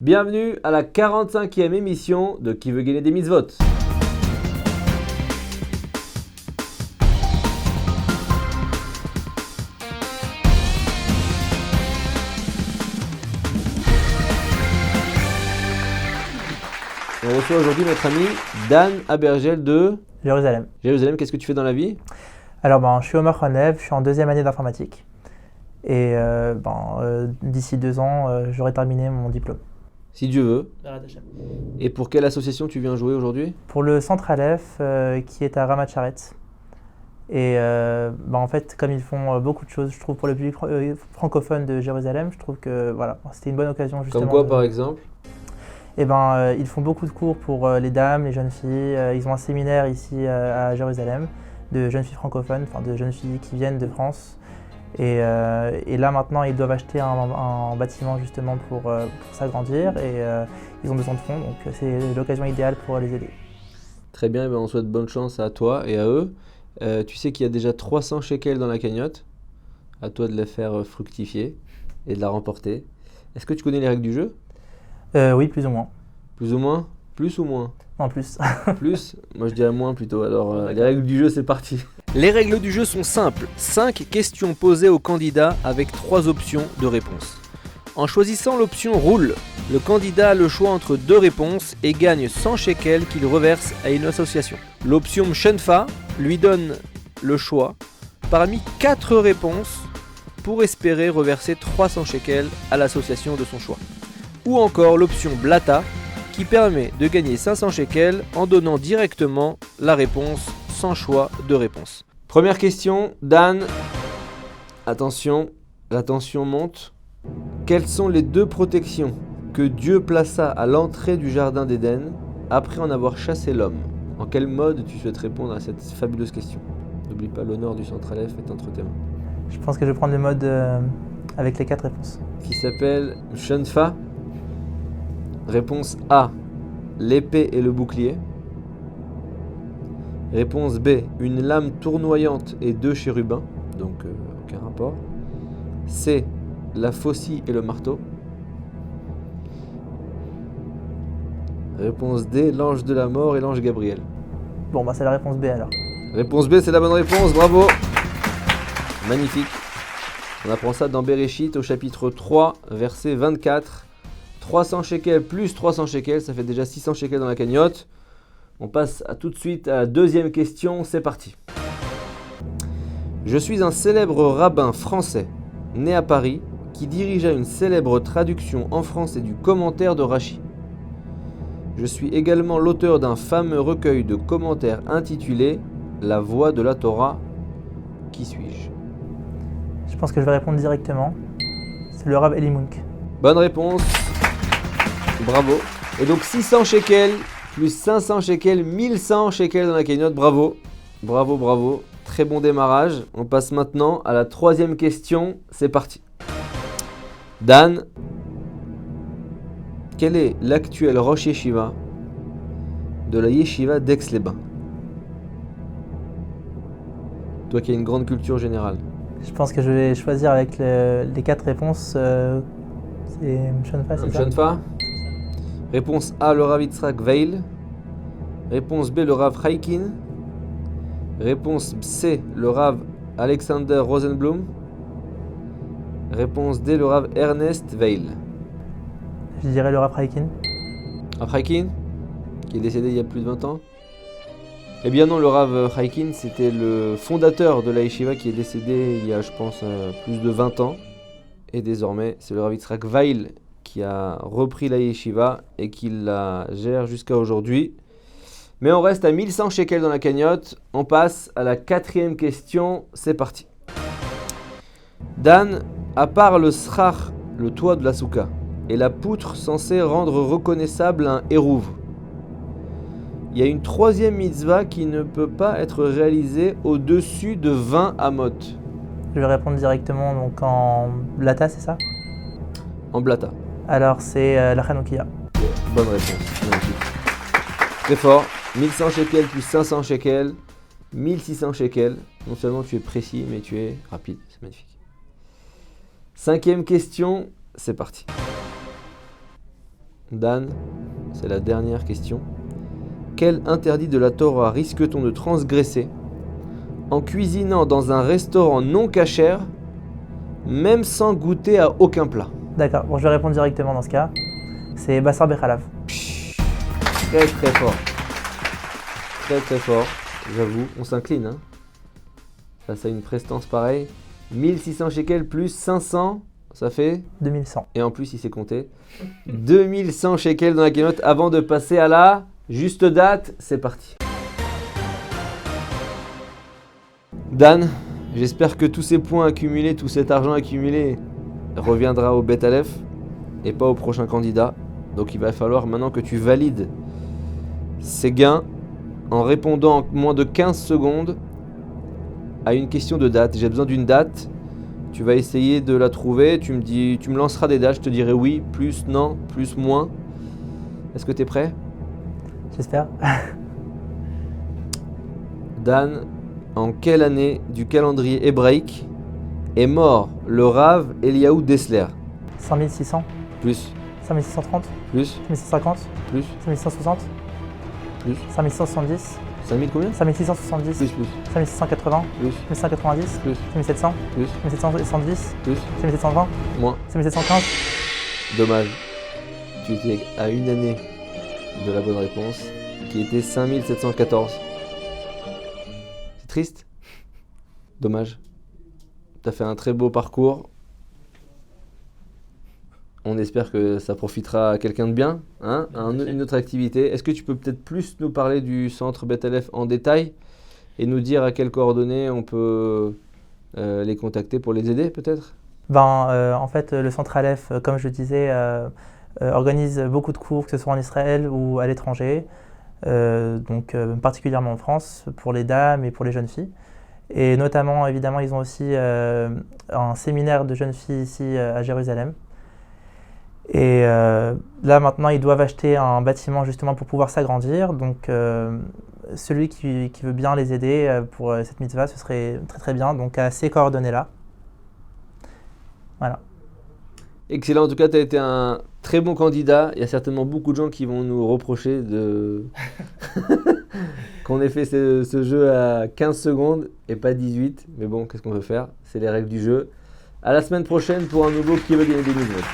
Bienvenue à la 45e émission de Qui veut gagner des mitzvot. On reçoit aujourd'hui notre ami Dan Abergel de Jérusalem. Jérusalem. Qu'est-ce que tu fais dans la vie? Alors, je suis Omer Khanev, je suis en deuxième année d'informatique. Et d'ici 2 ans, j'aurai terminé mon diplôme. Si Dieu veut. Et pour quelle association tu viens jouer aujourd'hui? Pour le Centre Aleph, qui est à Ramat Sharetz. Et en fait, comme ils font beaucoup de choses, je trouve, pour le public francophone de Jérusalem, je trouve que voilà, c'était une bonne occasion justement. Comme quoi par exemple? Ils font beaucoup de cours pour les dames, les jeunes filles. Ils ont un séminaire ici à Jérusalem de jeunes filles francophones, enfin de jeunes filles qui viennent de France. Et là maintenant, ils doivent acheter un bâtiment justement pour s'agrandir et ils ont besoin de fonds, donc c'est l'occasion idéale pour les aider. Très bien, on souhaite bonne chance à toi et à eux. Tu sais qu'il y a déjà 300 shekels dans la cagnotte. À toi de la faire fructifier et de la remporter. Est-ce que tu connais les règles du jeu? Oui, plus ou moins. Plus ou moins? Plus ou moins? En plus. Plus? Moi je dirais moins plutôt. Alors les règles du jeu, c'est parti. Les règles du jeu sont simples. 5 questions posées au candidat avec 3 options de réponse. En choisissant l'option roule, le candidat a le choix entre 2 réponses et gagne 100 shekels qu'il reverse à une association. L'option Mshenfa lui donne le choix parmi 4 réponses pour espérer reverser 300 shekels à l'association de son choix. Ou encore l'option Blata qui permet de gagner 500 shekels en donnant directement la réponse sans choix de réponse. Première question, Dan. Attention, la tension monte. Quelles sont les 2 protections que Dieu plaça à l'entrée du jardin d'Éden après en avoir chassé l'homme? En quel mode tu souhaites répondre à cette fabuleuse question? N'oublie pas, l'honneur du Centre Aleph est entre tes mains. Je pense que je vais prendre le mode avec les 4 réponses. Qui s'appelle Shunfa. Réponse A, l'épée et le bouclier. Réponse B, une lame tournoyante et 2 chérubins, donc aucun rapport. C, la faucille et le marteau. Réponse D, l'ange de la mort et l'ange Gabriel. Bon, c'est la réponse B alors. Réponse B, c'est la bonne réponse, bravo. Magnifique. On apprend ça dans Bereshit au chapitre 3, verset 24. 300 shekels plus 300 shekels, ça fait déjà 600 shekels dans la cagnotte. On passe tout de suite à la deuxième question, c'est parti. Je suis un célèbre rabbin français, né à Paris, qui dirigea une célèbre traduction en français du commentaire de Rashi. Je suis également l'auteur d'un fameux recueil de commentaires intitulé « La voix de la Torah ». Qui suis-je? Je pense que je vais répondre directement. C'est le Rav Eli Munk. Bonne réponse. Bravo. Et donc 600 shekels plus 500 shekels, 1100 shekels dans la cagnotte. Bravo. Bravo, bravo. Très bon démarrage. On passe maintenant à la 3e question. C'est parti. Dan, quel est l'actuel Rosh Yeshiva de la Yeshiva d'Aix-les-Bains? Toi qui as une grande culture générale. Je pense que je vais choisir avec les 4 réponses. C'est Mshenfa, c'est ça? Mshenfa. Réponse A, le Rav Yitzhak Veil. Réponse B, le Rav Chaikin. Réponse C, le Rav Alexander Rosenblum. Réponse D, le Rav Ernest Veil. Je dirais le Rav Chaikin. Rav Chaikin, qui est décédé il y a plus de 20 ans. Eh bien non, le Rav Chaikin, c'était le fondateur de la Yeshiva qui est décédé il y a, je pense, plus de 20 ans. Et désormais, c'est le Rav Yitzhak Veil qui a repris la Yeshiva et qui la gère jusqu'à aujourd'hui. Mais on reste à 1100 shekels dans la cagnotte. On passe à la 4e question. C'est parti. Dan, à part le srach, le toit de la souka, et la poutre censée rendre reconnaissable un hérouv, il y a une 3e mitzvah qui ne peut pas être réalisée au-dessus de 20 amot. Je vais répondre directement donc en blata, c'est ça? En blata. Alors c'est la Hanoukia. Bonne réponse. Magnifique. Très fort. 1100 shekels plus 500 shekels. 1600 shekels. Non seulement tu es précis, mais tu es rapide. C'est magnifique. 5e question. C'est parti. Dan, c'est la dernière question. Quel interdit de la Torah risque-t-on de transgresser en cuisinant dans un restaurant non cachère, même sans goûter à aucun plat? D'accord, bon, je vais répondre directement dans ce cas. C'est Bassar Bechalav. Très très fort. Très très fort, j'avoue. On s'incline, hein. Face à une prestance pareille. 1600 shekels plus 500, ça fait 2100. Et en plus, il s'est compté. 2100 shekels dans la cagnotte avant de passer à la juste date. C'est parti. Dan, j'espère que tous ces points accumulés, tout cet argent accumulé reviendra au Bet Aleph et pas au prochain candidat. Donc il va falloir maintenant que tu valides ces gains en répondant en moins de 15 secondes à une question de date. J'ai besoin d'une date. Tu vas essayer de la trouver. Tu me lanceras des dates. Je te dirai oui, plus, non, plus, moins. Est-ce que tu es prêt? J'espère. Dan, en quelle année du calendrier hébraïque est mort le Rav Eliaou Dessler? 5600, Plus, 5630, plus, 5650, plus, 5660, plus. 5670, 5000 combien? 5670, Plus, 5680, plus, 5690, plus, 5700, plus, 5710, plus, 5720, moins. 5715. Dommage. Tu étais à une année de la bonne réponse, qui était 5714. C'est triste? Dommage. T'as fait un très beau parcours. On espère que ça profitera à quelqu'un de bien, hein, à une autre activité. Est-ce que tu peux peut-être plus nous parler du centre Bet Aleph en détail et nous dire à quelles coordonnées on peut les contacter pour les aider peut-être? En fait, le centre Aleph, comme je disais, organise beaucoup de cours, que ce soit en Israël ou à l'étranger, particulièrement en France, pour les dames et pour les jeunes filles. Et notamment, évidemment, ils ont aussi un séminaire de jeunes filles ici à Jérusalem. Et là, maintenant, ils doivent acheter un bâtiment justement pour pouvoir s'agrandir. Donc, celui qui veut bien les aider pour cette mitzvah, ce serait très très bien. Donc, à ces coordonnées-là. Voilà. Excellent, en tout cas, tu as été un très bon candidat. Il y a certainement beaucoup de gens qui vont nous reprocher qu'on ait fait ce jeu à 15 secondes et pas 18. Mais bon, qu'est-ce qu'on peut faire? C'est les règles du jeu. À la semaine prochaine pour un nouveau Qui veut gagner des minutes.